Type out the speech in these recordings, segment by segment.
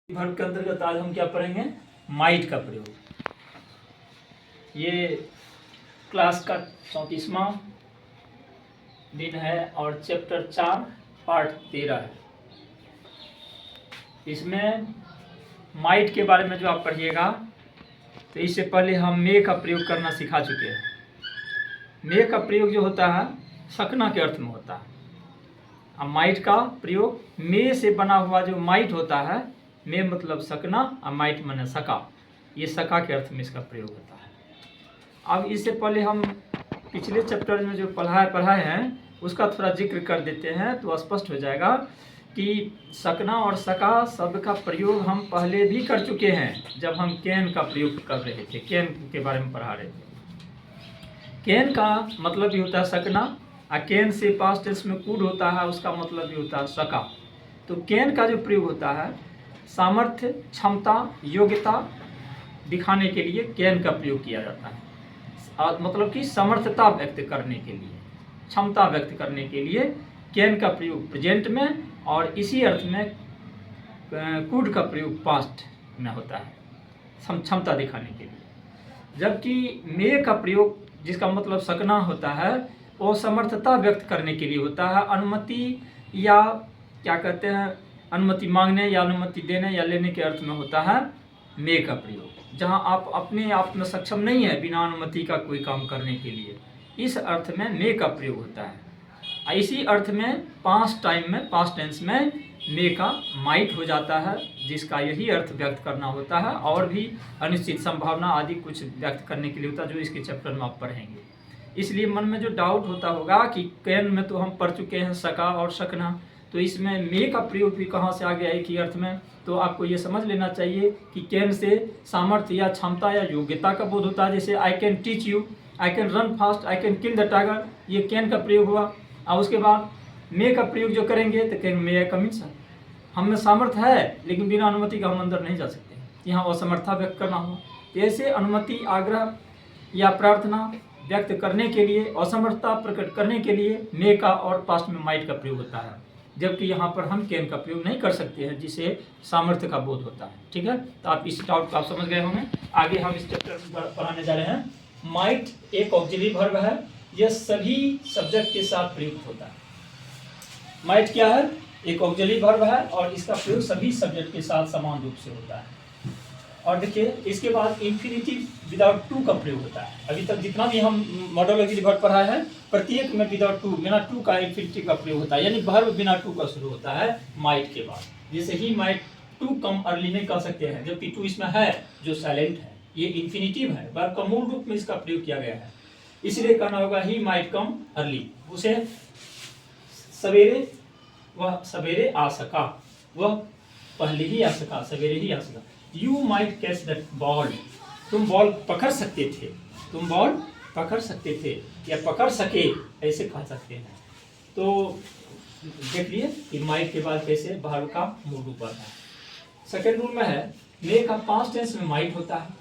Verb के अंतर्गत आज हम क्या पढ़ेंगे? माइट का प्रयोग। ये क्लास का 34वां दिन है और चैप्टर 4 पार्ट 13 है। इसमें माइट के बारे में जो आप पढ़िएगा तो इससे पहले हम मे का प्रयोग करना सिखा चुके हैं। मे का प्रयोग जो होता है सकना के अर्थ में होता है। अब माइट का प्रयोग मे से बना हुआ जो माइट होता है, मे मतलब सकना और माइट माने सका, ये सका के अर्थ में इसका प्रयोग होता है। अब इससे पहले हम पिछले चैप्टर में जो पढ़ाए हैं उसका थोड़ा जिक्र कर देते हैं तो स्पष्ट हो जाएगा कि सकना और सका शब्द का प्रयोग हम पहले भी कर चुके हैं जब हम कैन का प्रयोग कर रहे थे, कैन के बारे में पढ़ा रहे थे। कैन का मतलब भी होता है सकना और कैन से पास्ट टेंस में कूड होता है, उसका मतलब भी होता है सका। तो कैन का जो प्रयोग होता है सामर्थ्य, क्षमता, योग्यता दिखाने के लिए कैन का प्रयोग किया जाता है। मतलब कि समर्थता व्यक्त करने के लिए, क्षमता व्यक्त करने के लिए कैन का प्रयोग प्रेजेंट में और इसी अर्थ में कुड का प्रयोग पास्ट में होता है, क्षमता दिखाने के लिए। जबकि मे का प्रयोग जिसका मतलब सकना होता है वो समर्थता व्यक्त करने के लिए होता है, अनुमति या क्या कहते हैं अनुमति मांगने या अनुमति देने या लेने के अर्थ में होता है मे का प्रयोग। जहां आप अपने आप में सक्षम नहीं है बिना अनुमति का कोई काम करने के लिए, इस अर्थ में मे का प्रयोग होता है। इसी अर्थ में पास्ट टाइम में, पास्ट टेंस में मे का माइट हो जाता है, जिसका यही अर्थ व्यक्त करना होता है और भी अनिश्चित संभावना आदि कुछ व्यक्त करने के लिए होता है जो इसके चैप्टर में आप पढ़ेंगे। इसलिए मन में जो डाउट होता होगा कि कैन में तो हम पढ़ चुके हैं सका और सकना, तो इसमें मे का प्रयोग भी कहाँ से आ गया एक ही अर्थ में, तो आपको ये समझ लेना चाहिए कि कैन से सामर्थ्य या क्षमता या योग्यता का बोध होता है। जैसे I can teach you, I can run fast, I can kill the tiger, ये कैन का प्रयोग हुआ। और उसके बाद मे का प्रयोग जो करेंगे तो can may come in sir, हम में सामर्थ्य है लेकिन बिना अनुमति का हम अंदर नहीं जा सकते, यहाँ असमर्थता व्यक्त करना हो। ऐसे अनुमति, आग्रह या प्रार्थना व्यक्त करने के लिए, असमर्थता प्रकट करने के लिए मे का और पास्ट में माइट का प्रयोग होता है, जबकि यहाँ पर हम कैन का प्रयोग नहीं कर सकते हैं जिसे सामर्थ्य का बोध होता है। ठीक है, तो आप इस डाउट को आप समझ गए होंगे। आगे हम इस चैप्टर में पढ़ाने जा रहे हैं। माइट एक ऑक्सिलरी वर्ब है, यह सभी सब्जेक्ट के साथ प्रयुक्त होता है। माइट क्या है? एक ऑक्सिलरी वर्ब है और इसका प्रयोग सभी सब्जेक्ट के साथ समान रूप से होता है। और देखिए इसके बाद इंफिनिटिव विदाउट टू का प्रयोग होता है। अभी तक जितना भी हम मॉडल ऑक्सिलरी वर्ब पढ़ा है प्रत्येक में विदाउट टू, बिना टू का इंफिनिटिव का प्रयोग होता है, यानी वर्ब बिना टू का शुरू होता है माइट के बाद। जैसे ही माइट टू कम अर्ली नहीं कह सकते हैं, जबकि टू इसमें है जो साइलेंट है, ये इंफिनिटिव है, वर्ब का मूल रूप में इसका प्रयोग किया गया है। इसलिए कहना होगा ही माइट कम अर्ली, उसे सवेरे, वह सवेरे आ सका, वह पहले ही आ सका, सवेरे ही आ सका। You might catch that ball, तुम बॉल पकड़ सकते थे, तुम बॉल पकड़ सकते थे या पकड़ सके, ऐसे कह सकते हैं। तो देख लिए कि माइट के बाद कैसे वर्ब का मूल रूप आता है। सेकेंड रूल में है मे का पास्ट टेंस में माइट होता है।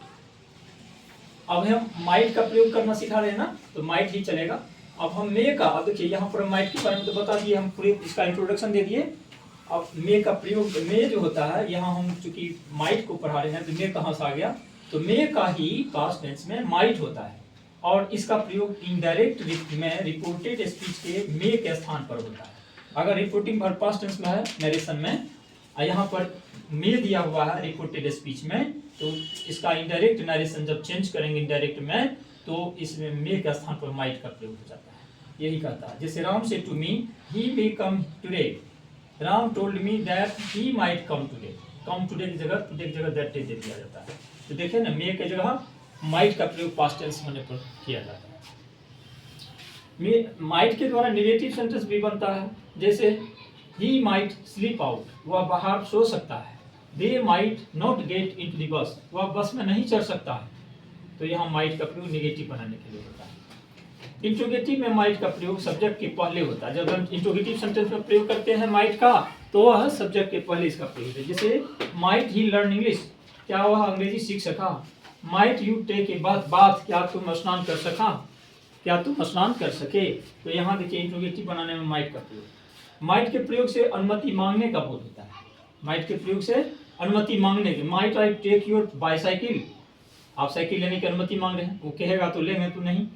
अब हम माइट का प्रयोग करना सिखा रहे हैं ना, तो माइट ही चलेगा। अब हम मे का, अब देखिए यहाँ पर माइट के बारे में तो बता दिए, हम पूरे इसका इंट्रोडक्शन दे दिए। अब मे का प्रयोग, मे जो होता है, यहाँ हम चूंकि माइट को पढ़ा रहे हैं तो मे कहाँ से आ गया, तो मे का ही पास्ट टेंस में माइट होता है और इसका प्रयोग इनडायरेक्ट में रिपोर्टेड स्पीच के मे के स्थान पर होता है। अगर रिपोर्टिंग वर्ब पास्ट टेंस में है नरेशन में, यहाँ पर मे दिया हुआ है रिपोर्टेड स्पीच में, तो इसका इनडायरेक्ट नरेशन जब चेंज करेंगे इनडायरेक्ट में तो इसमें मे के स्थान पर माइट का प्रयोग हो जाता है। यही कहता है, जैसे राम से to me he may come today, Ram told me that he might come today, come today की जगह टुडे की जगह दैट दे दिया जाता है। तो देखिए ना, मे की जगह माइट का प्रयोग पास्ट टेंस होने पर किया जाता है। माइट के द्वारा नेगेटिव सेंटेंस भी बनता है, जैसे ही माइट स्लीप आउट, वह बाहर सो सकता है। They might not get into the bus, वह बस में नहीं चढ़ सकता है। तो यहाँ माइट का प्रयोग नेगेटिव बनाने के लिए होता है। इंट्रोगेटिव में माइट का प्रयोग सब्जेक्ट के पहले होता है। जब हम इंट्रोगेटिव सेंटेंस में प्रयोग करते हैं माइट का, तो वह सब्जेक्ट के पहले इसका प्रयोग है। जैसे माइट ही लर्न इंग्लिश, क्या वह अंग्रेजी सीख सका। Might you take a bath, क्या तुम स्नान कर सका, क्या तुम स्नान कर सके। तो यहाँ देखिए इंट्रोगेटिव बनाने में माइट का प्रयोग। माइट के प्रयोग से अनुमति मांगने का बोध होता है। माइट के प्रयोग से अनुमति मांगने की, might I take your bicycle, आप साइकिल लेने की अनुमति मांग रहे हैं, वो कहेगा तो लेंगे तो नहीं।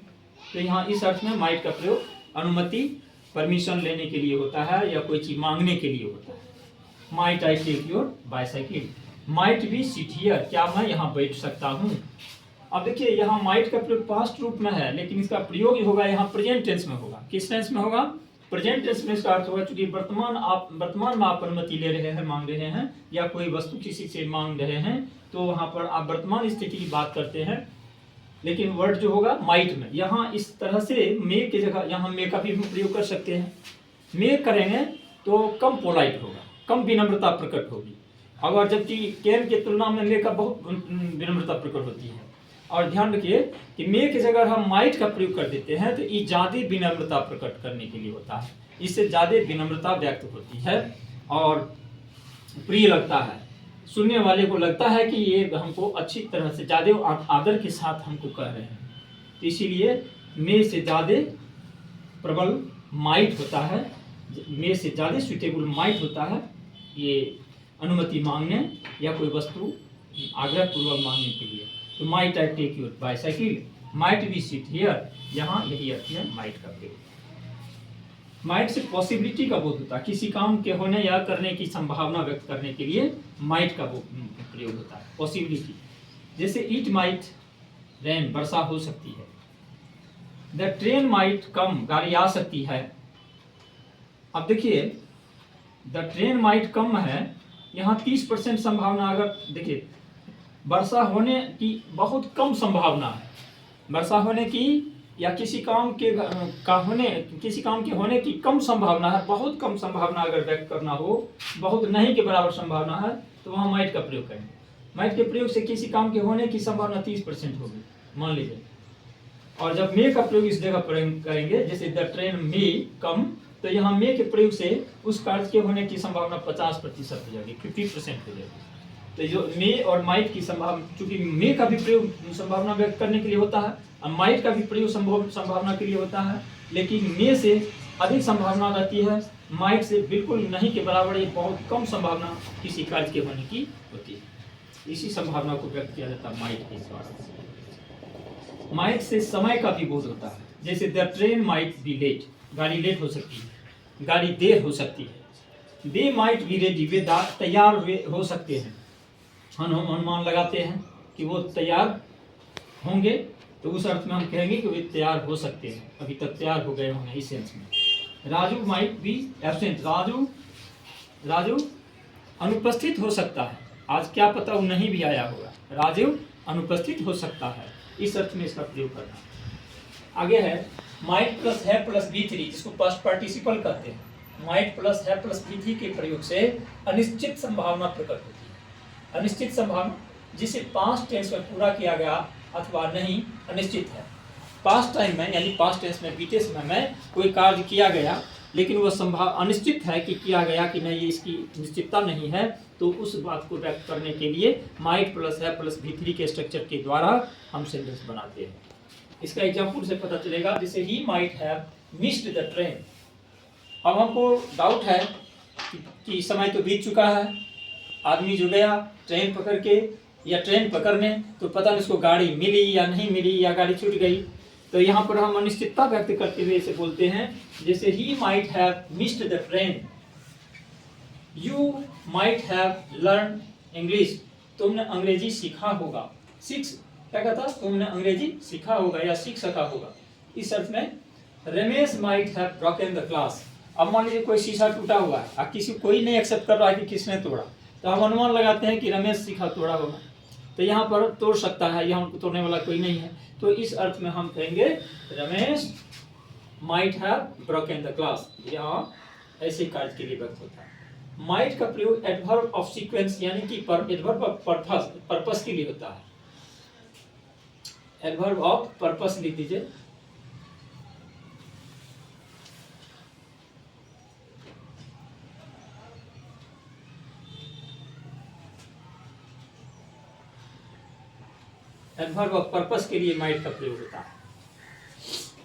तो यहाँ इस अर्थ में माइट का प्रयोग अनुमति, परमिशन लेने के लिए होता है या कोई चीज मांगने के लिए होता है। Might I take your bicycle, might be sit here, क्या मैं यहाँ बैठ सकता हूँ। अब देखिए यहाँ माइट का प्रयोग पास्ट रूप में है, लेकिन इसका प्रयोग होगा यहाँ प्रेजेंट टेंस में होगा। किस टेंस में होगा? प्रेजेंट टेंस में। इसका अर्थ होगा चूंकि वर्तमान में आप अनुमति ले रहे हैं, मांग रहे हैं, या कोई वस्तु किसी से मांग रहे हैं, तो वहां पर आप वर्तमान स्थिति की बात करते हैं। लेकिन वर्ड जो होगा माइट में, यहाँ इस तरह से मे की जगह यहाँ मे का भी प्रयोग कर सकते हैं। मे करेंगे तो कम पोलाइट होगा, कम विनम्रता प्रकट होगी। अगर जबकि कैन के तुलना में मे का बहुत विनम्रता प्रकट होती है। और ध्यान रखिए कि मे की जगह हम माइट का प्रयोग कर देते हैं तो ये ज्यादा विनम्रता प्रकट करने के लिए होता है, इससे ज्यादा विनम्रता व्यक्त होती है और प्रिय लगता है, सुनने वाले को लगता है कि ये हमको अच्छी तरह से ज्यादा आदर के साथ हमको कह रहे हैं। तो इसीलिए मे से ज्यादा प्रबल माइट होता है, मे से ज्यादा सुटेबल माइट होता है ये अनुमति मांगने या कोई वस्तु आग्रह पूर्वक मांगने के लिए। तो might I take your bicycle, might be sit here, यहाँ यही अर्थ है माइट का प्रयोग। माइट से पॉसिबिलिटी का बोध होता है, किसी काम के होने या करने की संभावना व्यक्त करने के लिए माइट का प्रयोग होता है, पॉसिबिलिटी। जैसे इट माइट रेन, वर्षा हो सकती है। द ट्रेन माइट कम, गाड़ी आ सकती है। अब देखिए द ट्रेन माइट कम है, यहाँ 30% संभावना, अगर देखिए वर्षा होने की बहुत कम संभावना है, वर्षा होने की या किसी काम के होने की कम संभावना है, बहुत कम संभावना अगर व्यक्त करना हो, बहुत नहीं के बराबर संभावना है, तो वहाँ माइट का प्रयोग करेंगे। माइट के प्रयोग से किसी काम के होने की संभावना 30% होगी मान लीजिए। और जब मे का प्रयोग इस जगह करेंगे, जैसे द ट्रेन मे कम, तो यहाँ मे के प्रयोग से उस कार्य के होने की संभावना 50% हो जाएगी, 50% हो जाएगी। तो जो मे और माइट की संभावना, चूंकि मे का भी प्रयोग संभावना व्यक्त करने के लिए होता है और माइट का भी प्रयोग संभावना के लिए होता है, लेकिन मे से अधिक संभावना रहती है, माइट से बिल्कुल नहीं के बराबर, ये बहुत कम संभावना किसी कार्य के होने की होती है। इसी संभावना को व्यक्त किया जाता है माइट के द्वारा। माइट से समय का भी बोध होता है, जैसे the train might be late, गाड़ी लेट हो सकती है, गाड़ी देर हो सकती है। दे माइट बी रेडी, वे तैयार हो सकते हैं। हम अनुमान लगाते हैं कि वो तैयार होंगे, तो उस अर्थ में हम कहेंगे कि वे तैयार हो सकते हैं, अभी तक तैयार हो गए होंगे, इस सेंस में। Raju might be absent, Raju अनुपस्थित हो सकता है, आज क्या पता वो नहीं भी आया होगा, राजू अनुपस्थित हो सकता है, इस अर्थ में इसका प्रयोग करना। आगे है माइट प्लस है प्लस बी3, जिसको पास्ट पार्टिसिपल कहते हैं। माइट प्लस है प्लस बी3 के प्रयोग से अनिश्चित संभावना प्रकट होती है। अनिश्चित संभावना जिसे पास्ट टेंस में पूरा किया गया अथवा नहीं, अनिश्चित है। पास्ट टाइम में यानी पास्ट टेंस में बीते समय में कोई कार्य किया गया, लेकिन वह अनिश्चित है कि किया गया कि नहीं, इसकी निश्चितता नहीं है, तो उस बात को व्यक्त करने के लिए माइट प्लस है प्लस बी3 के स्ट्रक्चर के द्वारा हम सेंटेंस बनाते हैं। इसका एग्जाम्पल से पता चलेगा, जैसे ही might have missed the train. अब हमको डाउट है कि समय तो बीत चुका है, आदमी जो गया ट्रेन पकड़ के या ट्रेन पकड़ने, तो पता नहीं उसको गाड़ी मिली या नहीं मिली या गाड़ी छूट गई। तो यहाँ पर हम अनिश्चितता व्यक्त करते हुए इसे बोलते हैं, जैसे ही might have missed the train, you might have learn English, तुमने अंग्रेजी सीखा होगा। क्या कहता, तुमने अंग्रेजी सीखा होगा या सीख सका होगा, इस अर्थ में। Ramesh might have broken the glass, अब मान लीजिए कोई शीशा टूटा हुआ है और कोई नहीं एक्सेप्ट कर रहा है कि किसने तोड़ा, तो हम अनुमान लगाते हैं कि रमेश शीशा तोड़ा होगा, तो यहाँ पर तोड़ सकता है, यहाँ उनको तोड़ने वाला कोई नहीं है, तो इस अर्थ में हम कहेंगे Ramesh might have broken the glass, यहाँ ऐसे कार्य के लिए व्यक्त होता है। माइट का प्रयोग एडवर्ब ऑफ सीक्वेंस यानी कि एडवर्ब ऑफ पर्पस के लिए होता है। एडवर्ब ऑफ पर्पस लिख दीजिए। एडवर्ब ऑफ पर्पस के लिए माइट का प्रयोग होता है।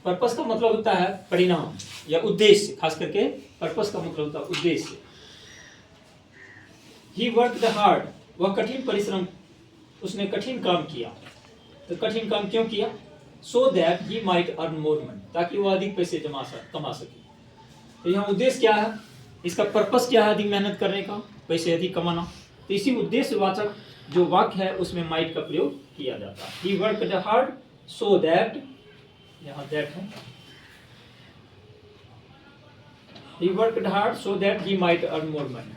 पर्पस का मतलब होता है परिणाम या उद्देश्य, खास करके पर्पस का मतलब होता है उद्देश्य। ही वर्कड हार्ड, वह कठिन परिश्रम, उसने कठिन काम किया। तो कठिन काम क्यों किया? So that he might earn more money, ताकि वह अधिक पैसे कमा सके। तो यहाँ उद्देश्य क्या है, इसका पर्पस क्या है अधिक मेहनत करने का, पैसे अधिक कमाना। तो इसी उद्देश्यवाचक जो वाक्य है उसमें माइट का प्रयोग किया जाता है। He worked hard so that, यहाँ दैट है, he worked hard so that he might earn more money.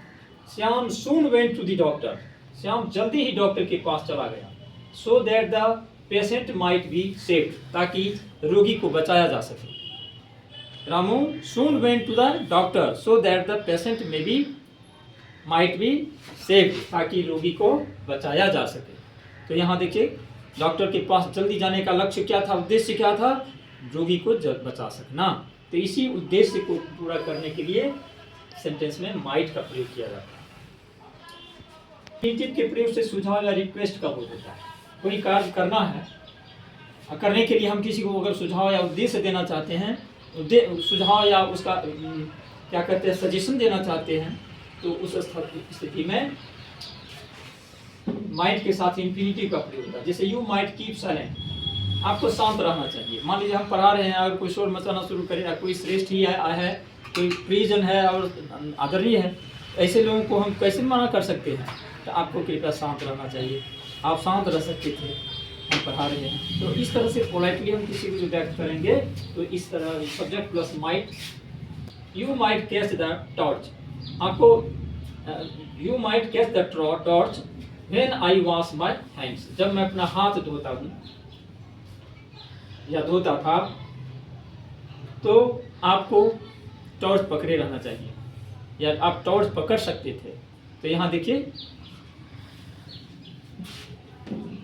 Shyam soon went to the doctor. Shyam जल्दी ही डॉक्टर के पास चला गया। So that the patient might be saved, ताकि रोगी को बचाया जा सके। Ramu soon went to the doctor so that the patient might be saved, ताकि रोगी को बचाया जा सके। तो यहाँ देखिए डॉक्टर के पास जल्दी जाने का लक्ष्य क्या था, उद्देश्य क्या था? रोगी को बचा सकना। तो इसी उद्देश्य को पूरा करने के लिए सेंटेंस में माइट का प्रयोग किया जाता है। इंफिनिटिव के प्रयोग से सुझाव या रिक्वेस्ट का बोध होता है। कोई कार्य करना है, करने के लिए हम किसी को अगर सुझाव या उद्देश्य देना चाहते हैं, सुझाव या उसका क्या कहते हैं सजेशन देना चाहते हैं, तो उस स्थिति में माइट के साथ इंफिनिटिव का प्रयोग होता है। जैसे यू माइट कीप साइलेंट, आपको शांत रहना चाहिए। मान लीजिए हम पढ़ा रहे हैं, अगर कोई शोर मचाना शुरू करे, या कोई श्रेष्ठ ही है, कोई प्रियजन है और आदरणीय है, ऐसे लोगों को हम कैसे मना कर सकते हैं? तो आपको कृपया शांत रहना चाहिए। आप शांत रह सकते थे, हम पढ़ा रहे हैं। तो इस तरह से पोलाइटली हम किसी को व्यक्त करेंगे। तो इस तरह subject plus might, you might catch the torch, आपको you might catch the torch when I wash my hands, जब मैं अपना हाथ धोता हूँ या धोता था, तो आपको टॉर्च पकड़े रहना चाहिए, या आप टॉर्च पकड़ सकते थे। तो यहाँ देखिए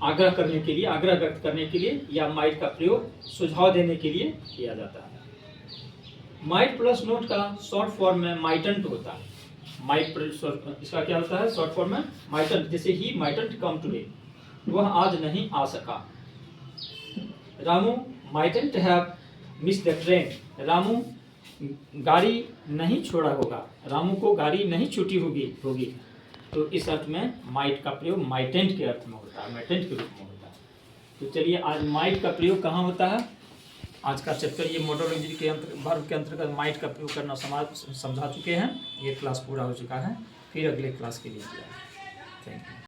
आग्रह करने के लिए, आग्रह व्यक्त करने के लिए, या माइट का प्रयोग सुझाव देने के लिए किया जाता है। माइट प्लस नोट का शॉर्ट फॉर्म में माइटंट होता है। माइट इसका क्या होता है शॉर्ट फॉर्म में? माइटंट। जैसे ही माइटंट कम टुडे, वह आज नहीं आ सका। Ramu mightn't have miss the train, Ramu गाड़ी नहीं छोड़ा होगा, रामू को गाड़ी नहीं छूटी होगी। तो इस अर्थ में माइट का प्रयोग माइटेंट के अर्थ में होता है, माइटेंट के रूप में होता है। तो चलिए आज माइट का प्रयोग कहाँ होता है, आज का चैप्टर ये मोडोलॉजी के वर्ब के अंतर्गत माइट का प्रयोग करना समझा चुके हैं। ये क्लास पूरा हो चुका है, फिर अगले क्लास के लिए थैंक यू।